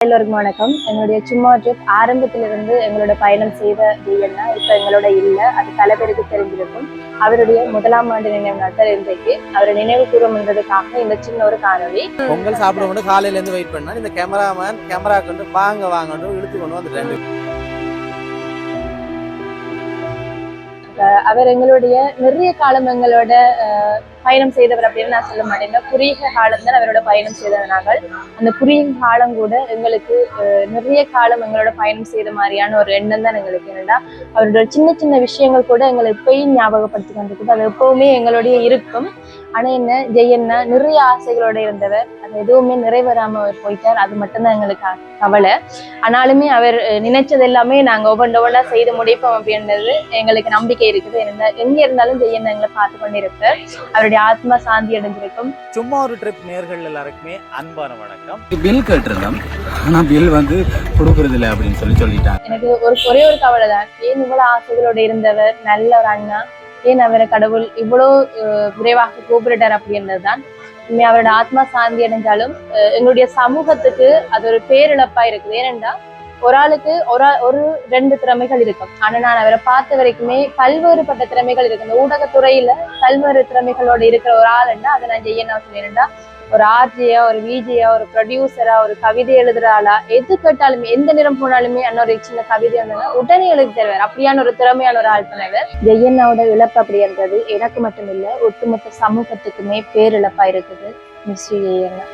எல்லோருக்கும் வணக்கம். எங்களுடைய சும்மா ட்ரிப் ஆரம்பத்திலிருந்து எங்களோட பயணம் செய்த ஜெயண்ணா இப்ப எங்களோட இல்லை, அது பல பேருக்கு தெரிஞ்சிருக்கும். அவருடைய 1ஆம் ஆண்டு நினைவு நாட்கள் இன்றைக்கு அவரை நினைவு கூறும்ன்றதுக்காக இந்த சின்ன ஒரு காணொலி. பொங்கல் சாப்பிட காலையில இருந்து வெயிட் பண்ணா இந்த கேமரா கொண்டு வாங்க இழுத்து கொண்டு வந்துட்டாங்க. அவர் எங்களுடைய நிறைய காலம் எங்களோட பயணம் செய்தவர் அப்படின்னு நான் சொல்ல மாட்டேன். குறுகிய காலம் தான் அவரோட பயணம் செய்தவர்கள். அந்த குறுகிய காலம் கூட எங்களுக்கு நிறைய காலம் எங்களோட பயணம் செய்த மாதிரியான ஒரு எண்ணம் தான் எங்களுக்கு. என்னடா அவரோட சின்ன சின்ன விஷயங்கள் கூட எங்களை எப்பயும் ஞாபகப்படுத்தி கொண்டிருக்குது. அது எப்பவுமே எங்களுடைய இருக்கும். ஆனா என்ன, ஜெயண்ணா நிறைய ஆசைகளோட இருந்தவர், அது எதுவுமே நிறைவேறாம போயிட்டார். அது மட்டும்தான் எங்களுக்கு கவலை. ஆனாலுமே அவர் நினைச்சது எல்லாமே நாங்க ஒவ்வொன்றா செய்து முடிப்போம் அப்படின்றது எங்களுக்கு நம்பிக்கை இருக்குது. எங்க இருந்தாலும் ஜெயண்ணா எங்களை பார்த்து கொண்டிருப்பார். அவருடைய ஆத்மா சாந்தி அடைஞ்சிருக்கும். சும்மா ஒரு ட்ரிப் நேர்கள் எல்லாருக்குமே அன்பான வணக்கம். பில் கேட்டிருந்தோம், ஆனா பில் கொடுக்கறது இல்லை அப்படின்னு சொல்லிட்டாங்க. எனக்கு ஒரே ஒரு கவலை தான், ஏன் இவ்வளவு ஆசைகளோட இருந்தவர், நல்ல ஒரு அண்ணா, ஏன் அவரை கடவுள் இவ்வளவு விரைவாக கூப்பிட்டார் அப்படின்றதுதான். அவரோட ஆத்மா சாந்தி அடைஞ்சாலும் எங்களுடைய சமூகத்துக்கு அது ஒரு பேரிழப்பா இருக்குது. ஏனென்றா ஒரு ஆளுக்கு ஒரு 2 திறமைகள் இருக்கும். ஆனா நான் அவரை பார்த்த வரைக்குமே பல்வேறுபட்ட திறமைகள் இருக்கு. இந்த ஊடகத்துறையில பல்வேறு திறமைகளோட இருக்கிற ஒரு ஆளுன்னா அதை நான் ஜெயண்ணா சொல்லிடுறேன்டா. ஒரு ஆர்ஜியா, ஒரு விஜியா, ஒரு ப்ரொடியூசரா, ஒரு கவிதை எழுதுற ஆளா, எது கேட்டாலுமே எந்த நிறம் போனாலுமே அன்னொரு சின்ன கவிதை வந்தா உடனே எழுதி தருவார். அப்படியான ஒரு திறமையான ஒரு ஆள் பண்ணவர். ஜெயண்ணாவோட இழப்பு அப்படின்றது எனக்கு மட்டும் இல்ல, ஒட்டுமொத்த சமூகத்துக்குமே பேரிழப்பா இருக்குது. Miss you ஜெயண்ணா.